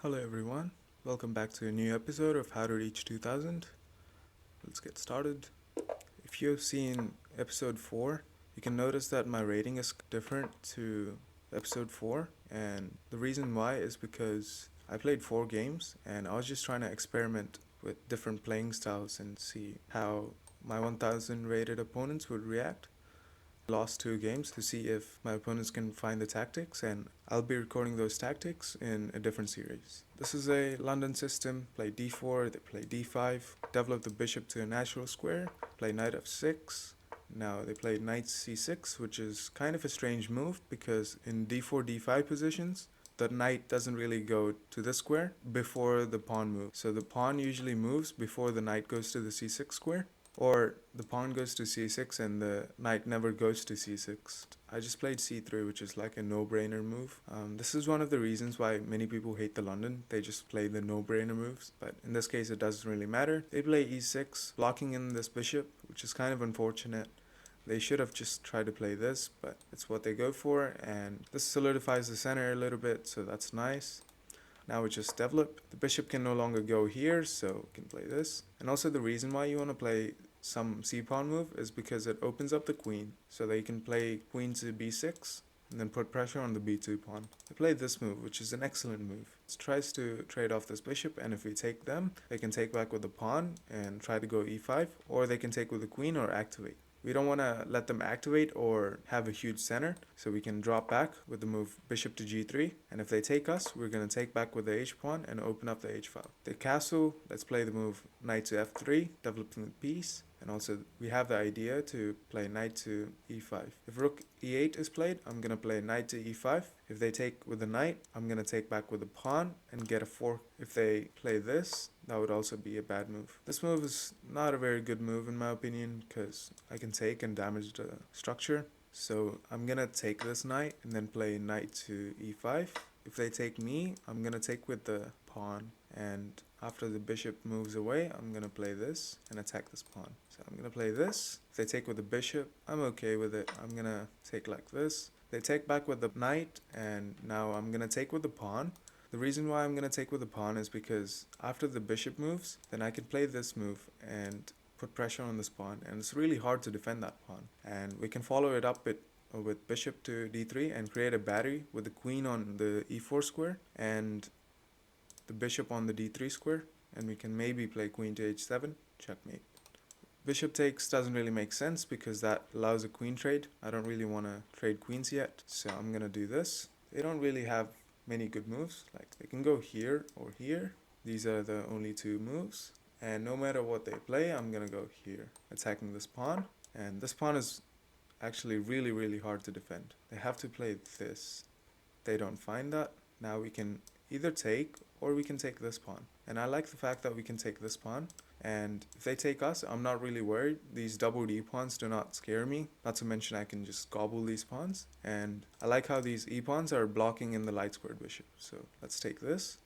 Hello everyone, welcome back to a new episode of How to Reach 2000. Let's get started. If you've seen episode 4, you can notice that my rating is different to episode 4, and the reason why is because I played 4 games and I was just trying to experiment with different playing styles and see how my 1000 rated opponents would react. Lost 2 games to see if my opponents can find the tactics, and I'll be recording those tactics in a different series. This is a London system. Play d4, they play d5, develop the bishop to a natural square, play knight f6. Now they play knight c6, which is kind of a strange move because in d4 d5 positions the knight doesn't really go to the square before the pawn moves. So the pawn usually moves before the knight goes to the c6 square, or the pawn goes to c6 and the knight never goes to c6. I just played c3, which is like a no-brainer move. This is one of the reasons why many people hate the London. They just play the no-brainer moves, but in this case it doesn't really matter. They play e6, blocking in this bishop, which is kind of unfortunate. They should have just tried to play this, but it's what they go for, and this solidifies the center a little bit, so that's nice. Now we just develop. The bishop can no longer go here, so we can play this. And also the reason why you want to play some c-pawn move is because it opens up the queen, so they can play queen to b6 and then put pressure on the b2 pawn. They play this move, which is an excellent move. It tries to trade off this bishop, and if we take them, they can take back with the pawn and try to go e5, or they can take with the queen or activate. We don't want to let them activate or have a huge center, so we can drop back with the move bishop to g3, and if they take us, we're going to take back with the h-pawn and open up the h-file. The castle, let's play the move knight to f3, developing the piece, and also we have the idea to play knight to e5. If rook e8 is played, I'm going to play knight to e5. If they take with the knight, I'm going to take back with the pawn and get a fork. If they play this, that would also be a bad move. This move is not a very good move in my opinion because I can take and damage the structure. So I'm going to take this knight and then play knight to e5. If they take me, I'm going to take with the pawn, and after the bishop moves away, I'm going to play this and attack this pawn. So I'm going to play this. If they take with the bishop, I'm okay with it. I'm going to take like this. They take back with the knight, and now I'm going to take with the pawn. The reason why I'm going to take with the pawn is because after the bishop moves, then I can play this move and put pressure on this pawn, and it's really hard to defend that pawn. And we can follow it up with bishop to d3 and create a battery with the queen on the e4 square and the bishop on the d3 square, and we can maybe play queen to h7, checkmate. Bishop takes doesn't really make sense because that allows a queen trade. I don't really want to trade queens yet, so I'm going to do this. They don't really have many good moves, like they can go here or here. These are the only 2 moves, and no matter what they play, I'm going to go here, attacking this pawn, and this pawn is actually really hard to defend. They have to play this. They don't find that. Now we can either take or we can take this pawn, and I like the fact that we can take this pawn, and if they take us, I'm not really worried. These double D pawns do not scare me, not to mention I can just gobble these pawns, and I like how these E pawns are blocking in the light squared bishop. So let's take this.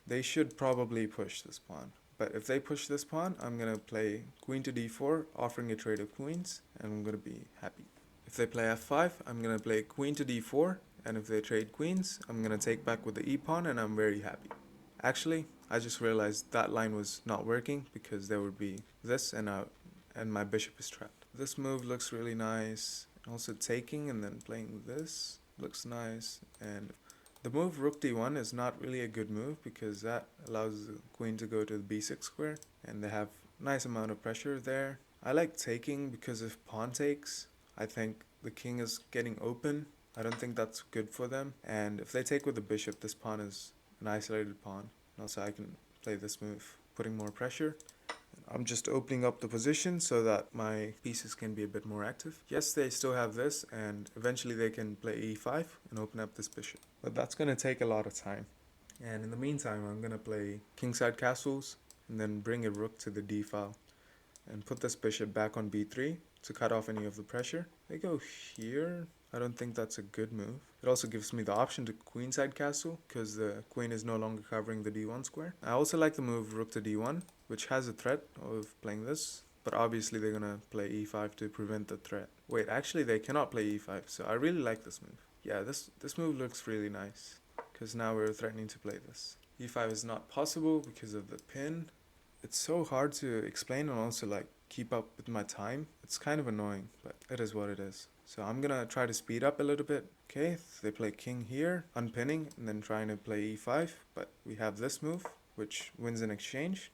They should probably push this pawn, but if they push this pawn, I'm going to play queen to d4, offering a trade of queens, and I'm going to be happy. If they play f5, I'm going to play queen to d4, and if they trade queens, I'm going to take back with the e-pawn, and I'm very happy. Actually, I just realized that line was not working because there would be this and my bishop is trapped. This move looks really nice. Also taking and then playing this looks nice, and the move rook d1 is not really a good move because that allows the queen to go to the b6 square, and they have nice amount of pressure there. I like taking because if pawn takes, I think the king is getting open. I don't think that's good for them, and if they take with the bishop, this pawn is an isolated pawn. And also I can play this move, putting more pressure. I'm just opening up the position so that my pieces can be a bit more active. Yes, they still have this, and eventually they can play e5 and open up this bishop. But that's going to take a lot of time. And in the meantime, I'm going to play kingside castles and then bring a rook to the d file and put this bishop back on b3 to cut off any of the pressure. They go here. I don't think that's a good move. It also gives me the option to queenside castle because the queen is no longer covering the d1 square. I also like the move rook to d1, which has a threat of playing this, but obviously they're gonna play e5 to prevent the threat. Wait, actually they cannot play e5, so I really like this move. Yeah, this move looks really nice because now we're threatening to play this. e5 is not possible because of the pin. It's so hard to explain and also like keep up with my time. It's kind of annoying, but it is what it is. So I'm gonna try to speed up a little bit. Okay, they play king here, unpinning, and then trying to play e5, but we have this move, which wins in exchange.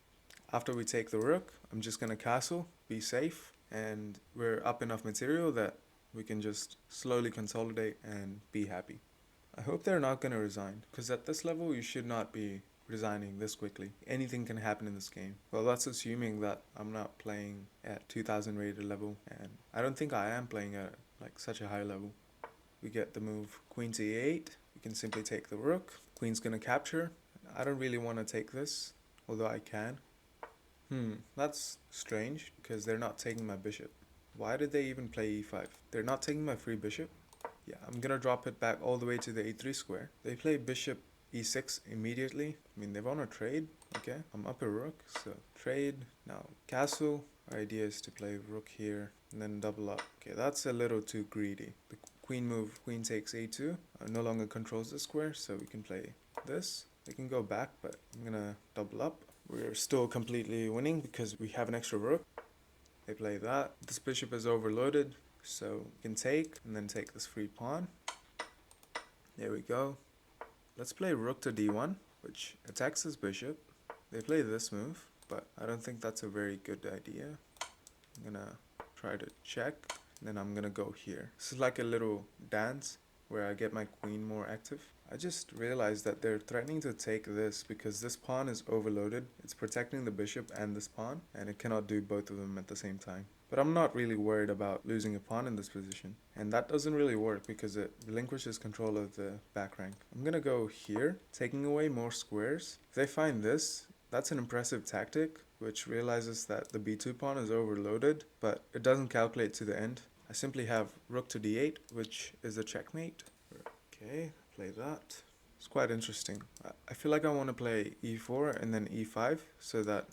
After we take the rook, I'm just gonna castle, be safe, and we're up enough material that we can just slowly consolidate and be happy. I hope they're not gonna resign, because at this level you should not be resigning this quickly. Anything can happen in this game. Well, that's assuming that I'm not playing at 2000 rated level, and I don't think I am playing at like such a high level. We get the move queen to e8. We can simply take the rook. Queen's gonna capture. I don't really want to take this, although I can. That's strange, because they're not taking my bishop. Why did they even play e5? They're not taking my free bishop? Yeah, I'm gonna drop it back all the way to the a3 square. They play bishop e6 immediately. I mean, they want to trade. Okay, I'm up a rook, so trade. Now, castle. Our idea is to play rook here and then double up. Okay, that's a little too greedy. The queen move, queen takes a2, no longer controls the square, so we can play this. They can go back, but I'm gonna double up. We're still completely winning because we have an extra rook. They play that. This bishop is overloaded, so we can take and then take this free pawn. There we go. Let's play rook to d1, which attacks this bishop. They play this move, but I don't think that's a very good idea. I'm gonna try to check, and then I'm gonna go here. This is like a little dance where I get my queen more active. I just realized that they're threatening to take this because this pawn is overloaded. It's protecting the bishop and this pawn, and it cannot do both of them at the same time. But I'm not really worried about losing a pawn in this position. And that doesn't really work because it relinquishes control of the back rank. I'm gonna go here, taking away more squares. If they find this, that's an impressive tactic, which realizes that the b2 pawn is overloaded, but it doesn't calculate to the end. I simply have rook to d8, which is a checkmate. Okay, play that. It's quite interesting. I feel like I want to play e4 and then e5 so that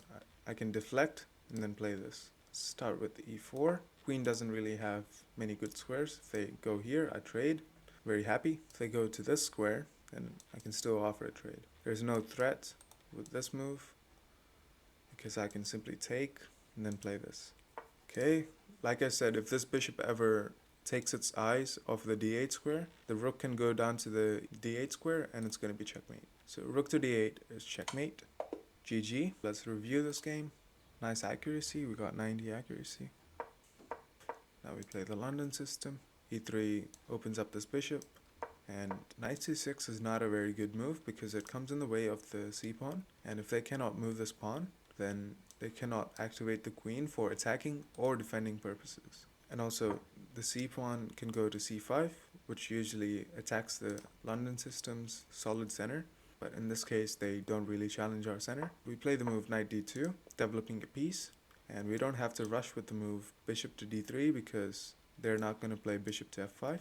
I can deflect and then play this. Start with e4. Queen doesn't really have many good squares. If they go here, I trade. Very happy. If they go to this square, then I can still offer a trade. There's no threat with this move because I can simply take and then play this. Okay, like I said, if this bishop ever takes its eyes off the d8 square, the rook can go down to the d8 square and it's going to be checkmate. So rook to d8 is checkmate. GG. Let's review this game. Nice accuracy. We got 90 accuracy. Now we play the London system. e3 opens up this bishop. And knight c6 is not a very good move because it comes in the way of the c-pawn. And if they cannot move this pawn, then they cannot activate the queen for attacking or defending purposes. And also, the c-pawn can go to c5, which usually attacks the London system's solid center. But in this case, they don't really challenge our center. We play the move knight d2, developing a piece. And we don't have to rush with the move bishop to d3 because they're not going to play bishop to f5.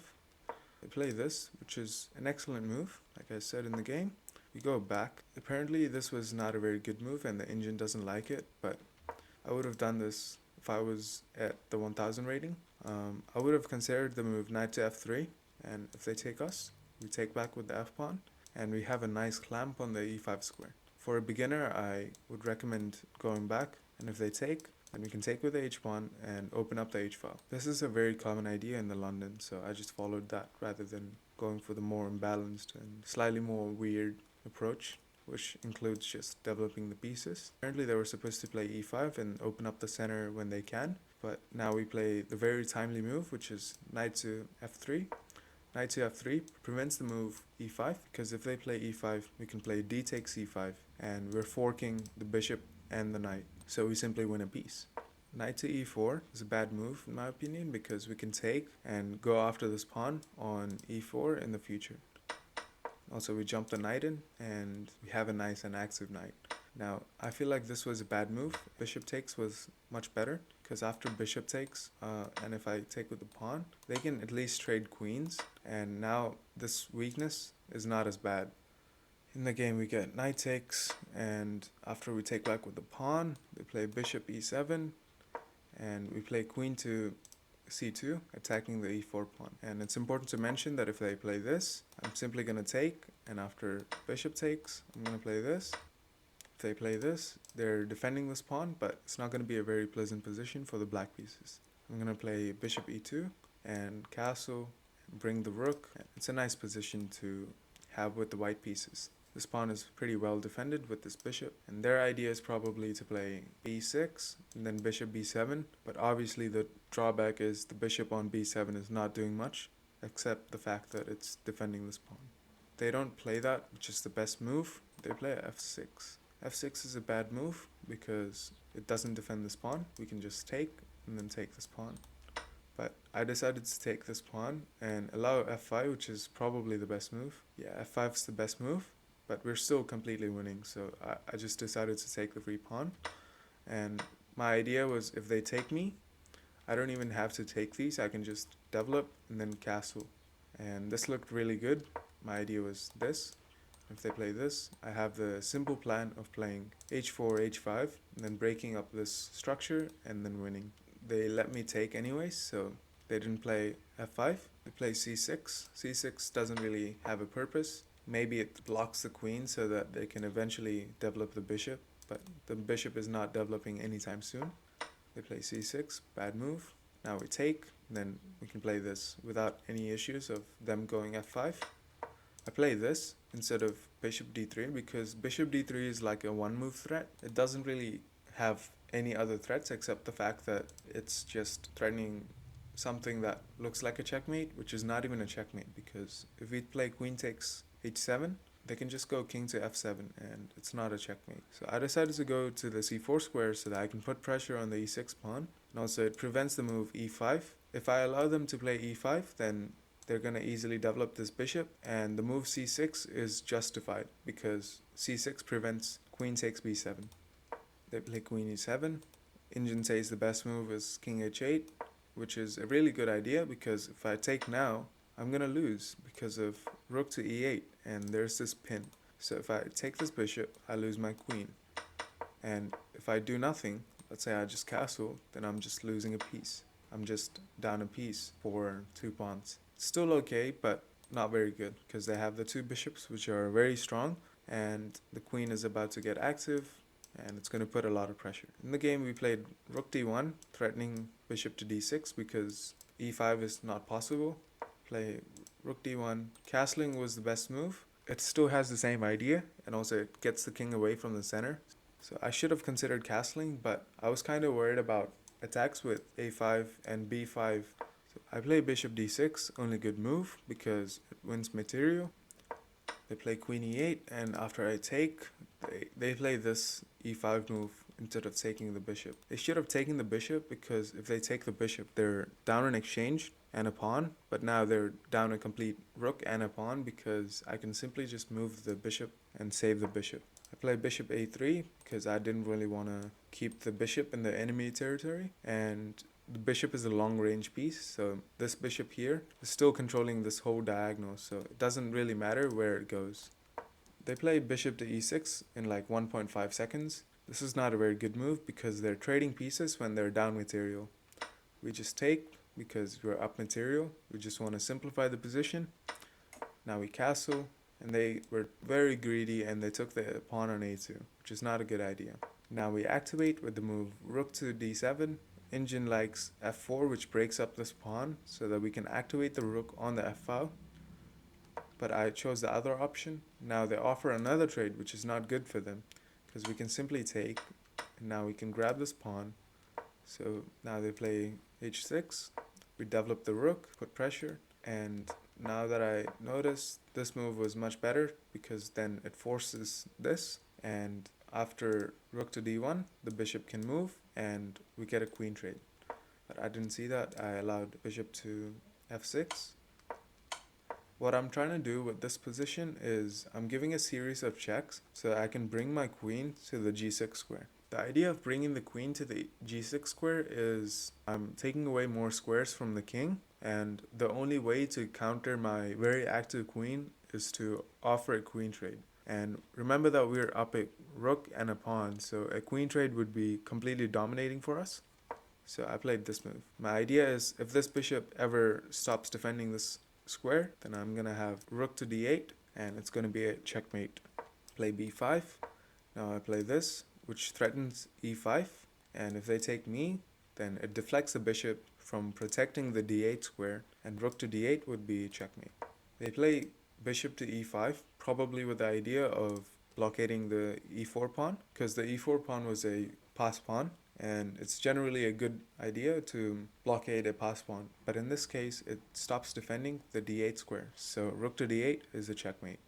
They play this, which is an excellent move, like I said in the game. We go back. Apparently this was not a very good move and the engine doesn't like it, but I would have done this if I was at the 1000 rating. I would have considered the move knight to f3, and if they take us, we take back with the f-pawn, and we have a nice clamp on the e5 square. For a beginner, I would recommend going back, and if they take, then we can take with the h-pawn and open up the h-file. This is a very common idea in the London, so I just followed that rather than going for the more imbalanced and slightly more weird approach, which includes just developing the pieces. Apparently they were supposed to play e5 and open up the center when they can, but now we play the very timely move, which is knight to f3. Knight to f3 prevents the move e5, because if they play e5, we can play d takes e5, and we're forking the bishop and the knight, so we simply win a piece. Knight to e4 is a bad move in my opinion, because we can take and go after this pawn on e4 in the future. Also, we jump the knight in, and we have a nice and active knight. Now, I feel like this was a bad move. Bishop takes was much better, because after bishop takes, and if I take with the pawn, they can at least trade queens, and now this weakness is not as bad. In the game, we get knight takes, and after we take back with the pawn, they play bishop e7, and we play queen to c2, attacking the e4 pawn. And it's important to mention that if they play this, I'm simply going to take, and after bishop takes, I'm going to play this. If they play this, they're defending this pawn, but it's not going to be a very pleasant position for the black pieces. I'm going to play bishop e2 and castle, and bring the rook. It's a nice position to have with the white pieces. This pawn is pretty well defended with this bishop, and their idea is probably to play b6 and then bishop b7, but obviously the drawback is the bishop on b7 is not doing much, except the fact that it's defending this pawn. They don't play that, which is the best move. They play f6. f6 is a bad move because it doesn't defend this pawn. We can just take and then take this pawn. But I decided to take this pawn and allow f5, which is probably the best move. Yeah, f5 is the best move, but we're still completely winning, so I just decided to take the free pawn. And my idea was, if they take me, I don't even have to take these. I can just develop and then castle. And this looked really good. My idea was this. If they play this, I have the simple plan of playing h4, h5, and then breaking up this structure and then winning. They let me take anyways, so they didn't play f5. They play c6. c6 doesn't really have a purpose. Maybe it blocks the queen so that they can eventually develop the bishop, but the bishop is not developing anytime soon. They play c6, bad move. Now we take, then we can play this without any issues of them going f5. I play this instead of bishop d3 because bishop d3 is like a one move threat. It doesn't really have any other threats except the fact that it's just threatening something that looks like a checkmate, which is not even a checkmate, because if we play queen takes h7, they can just go king to f7 and it's not a checkmate. So I decided to go to the c4 square so that I can put pressure on the e6 pawn, and also it prevents the move e5. If I allow them to play e5, then they're going to easily develop this bishop, and the move c6 is justified because c6 prevents queen takes b7. They play queen e7. Ingen says the best move is king h8, which is a really good idea because if I take now, I'm going to lose because of rook to e8, and there's this pin. So if I take this bishop, I lose my queen. And if I do nothing, let's say I just castle, then I'm just losing a piece. I'm just down a piece for 2 pawns. It's still okay, but not very good because they have the 2 bishops, which are very strong, and the queen is about to get active, and it's going to put a lot of pressure. In the game, we played rook d1, threatening bishop to d6 because e5 is not possible. Play rook d1. Castling was the best move. It still has the same idea, and also it gets the king away from the center. So I should have considered castling, but I was kind of worried about attacks with a5 and b5. So I play bishop d6, only good move because it wins material. They play queen e8, and after I take, they play this e5 move instead of taking the bishop. They should have taken the bishop because if they take the bishop, they're down an exchange and a pawn, but now they're down a complete rook and a pawn because I can simply just move the bishop and save the bishop. I play bishop a3 because I didn't really want to keep the bishop in the enemy territory, and the bishop is a long range piece, so this bishop here is still controlling this whole diagonal, so it doesn't really matter where it goes. They play bishop to e6 in like 1.5 seconds. This is not a very good move because they're trading pieces when they're down material. We just take because we're up material. We just want to simplify the position. Now we castle, and they were very greedy and they took the pawn on a2, which is not a good idea. Now we activate with the move rook to d7. Ingen likes f4, which breaks up this pawn so that we can activate the rook on the f file. But I chose the other option. Now they offer another trade, which is not good for them because we can simply take, and now we can grab this pawn. So now they play h6. We develop the rook, put pressure, and now that I noticed, this move was much better because then it forces this, and after rook to d1, the bishop can move and we get a queen trade. But I didn't see that. I allowed bishop to f6. What I'm trying to do with this position is I'm giving a series of checks so I can bring my queen to the g6 square. The idea of bringing the queen to the g6 square is I'm taking away more squares from the king, and the only way to counter my very active queen is to offer a queen trade. And remember that we're up a rook and a pawn, so a queen trade would be completely dominating for us. So I played this move. My idea is if this bishop ever stops defending this square, then I'm gonna have rook to d8, and it's gonna be a checkmate. Play b5. Now I play this, which threatens e5, and if they take me, then it deflects the bishop from protecting the d8 square, and rook to d8 would be checkmate. They play bishop to e5, probably with the idea of blockading the e4 pawn, because the e4 pawn was a pass pawn, and it's generally a good idea to blockade a pass pawn. But in this case, it stops defending the d8 square, so rook to d8 is a checkmate.